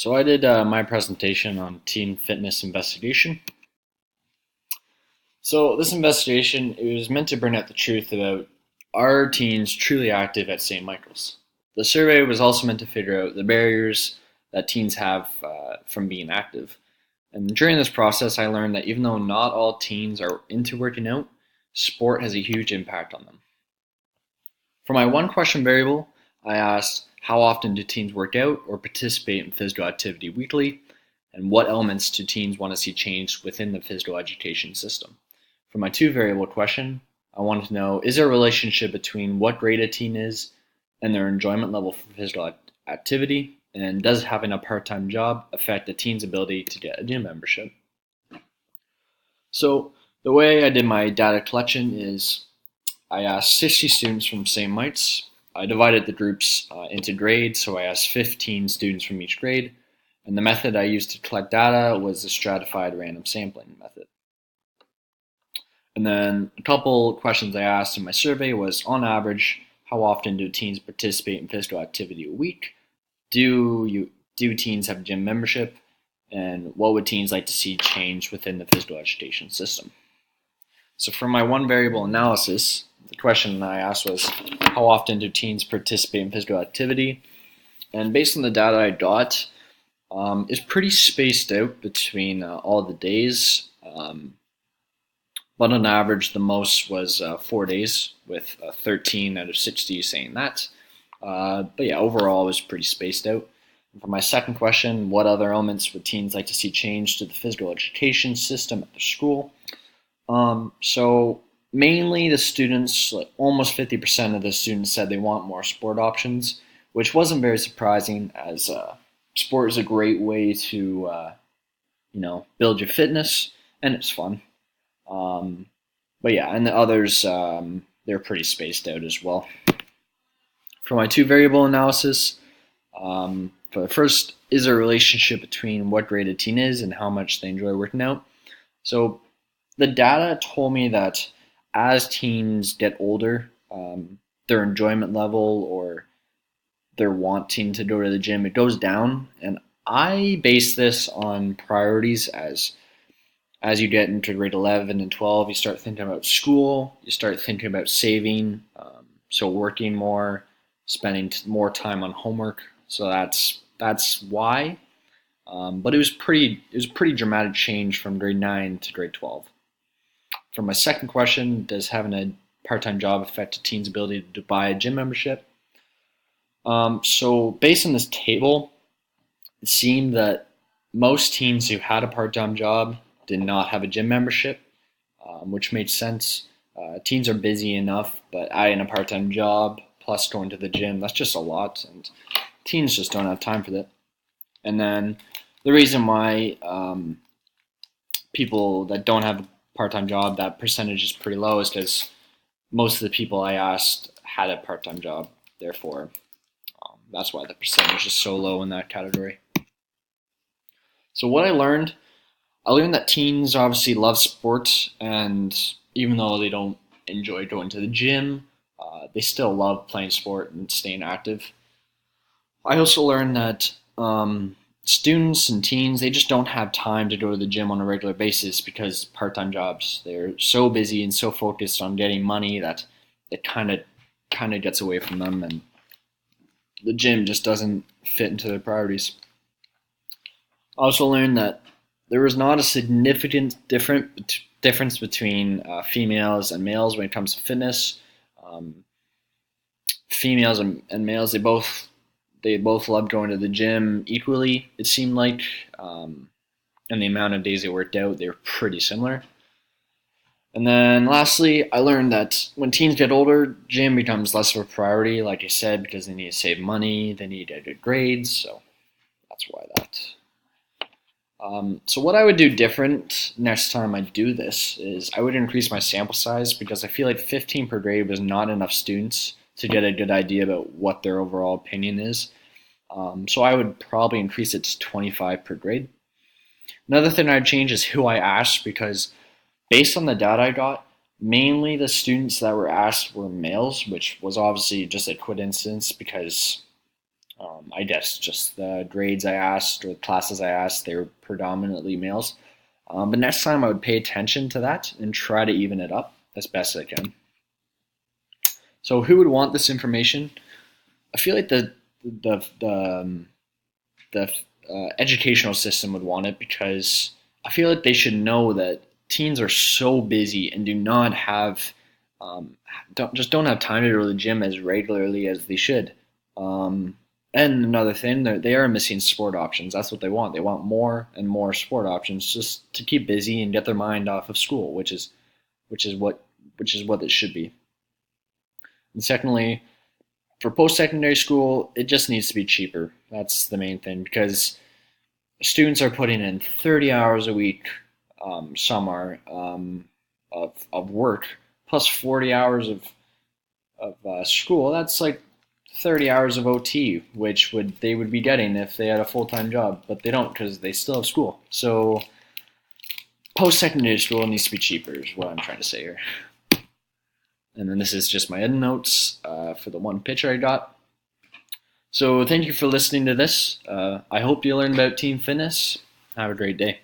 So I did my presentation on teen fitness investigation. So this investigation, it was meant to bring out the truth about, are teens truly active at St. Michael's? The survey was also meant to figure out the barriers that teens have from being active. And during this process, I learned that even though not all teens are into working out, sport has a huge impact on them. For my one question variable, I asked, how often do teens work out or participate in physical activity weekly? And what elements do teens want to see changed within the physical education system? For my two variable question, I wanted to know, is there a relationship between what grade a teen is and their enjoyment level for physical activity? And does having a part-time job affect a teen's ability to get a gym membership? So the way I did my data collection is I asked 60 students from St. Mites. I divided the groups into grades, so I asked 15 students from each grade. And the method I used to collect data was the stratified random sampling method. And then a couple questions I asked in my survey was, on average, how often do teens participate in physical activity a week? Do teens have a gym membership? And what would teens like to see change within the physical education system? So for my one variable analysis, the question I asked was, how often do teens participate in physical activity? And based on the data I got, it's pretty spaced out between all the days. But on average, the most was 4 days, with 13 out of 60 saying that. But yeah, overall, it was pretty spaced out. And for my second question, what other elements would teens like to see change to the physical education system at their school? So mainly the students, like almost 50% of the students said they want more sport options, which wasn't very surprising, as sport is a great way to build your fitness, and it's fun. But yeah, and the others, they're pretty spaced out as well. For my two variable analysis, for the first, is there a relationship between what grade a teen is and how much they enjoy working out? So the data told me that as teens get older, their enjoyment level or their wanting to go to the gym, it goes down. And I base this on priorities. As you get into grade 11 and 12, you start thinking about school, you start thinking about saving, so working more, spending more time on homework. So that's why. But it was pretty dramatic change from grade 9 to grade 12. For my second question, does having a part-time job affect a teen's ability to buy a gym membership? So based on this table, it seemed that most teens who had a part-time job did not have a gym membership, which made sense. Teens are busy enough, but adding a part-time job plus going to the gym, that's just a lot, and teens just don't have time for that. And then the reason why people that don't have a part-time job, that percentage is pretty low, is because most of the people I asked had a part-time job. Therefore, that's why the percentage is so low in that category. So what I learned that teens obviously love sports, and even though they don't enjoy going to the gym, they still love playing sport and staying active. I also learned that students and teens, they just don't have time to go to the gym on a regular basis because part-time jobs, they're so busy and so focused on getting money that it kind of gets away from them, and the gym just doesn't fit into their priorities. I also learned that there was not a significant difference between females and males when it comes to fitness. Females and males, they both loved going to the gym equally. It seemed like, and the amount of days they worked out, they were pretty similar. And then lastly, I learned that when teens get older, gym becomes less of a priority, like I said, because they need to save money, they need to get good grades, so that's why that. So what I would do different next time I do this is I would increase my sample size, because I feel like 15 per grade was not enough students to get a good idea about what their overall opinion is. So I would probably increase it to 25 per grade. Another thing I'd change is who I asked, because based on the data I got, mainly the students that were asked were males, which was obviously just a coincidence because I guess just the grades I asked or the classes I asked, they were predominantly males. But next time I would pay attention to that and try to even it up as best as I can. So who would want this information? I feel like the educational system would want it because I feel like they should know that teens are so busy and do not have don't have time to go to the gym as regularly as they should. Um, and another thing, they are missing sport options. That's what they want. They want more and more sport options just to keep busy and get their mind off of school, which is what which is what it should be. And secondly, for post-secondary school, it just needs to be cheaper. That's the main thing because students are putting in 30 hours a week. Some are of work plus 40 hours of school. That's like 30 hours of OT, which would they would be getting if they had a full-time job, but they don't because they still have school. So post-secondary school needs to be cheaper is what I'm trying to say here. And then this is just my end notes for the one picture I got. So thank you for listening to this. I hope you learned about team fitness. Have a great day.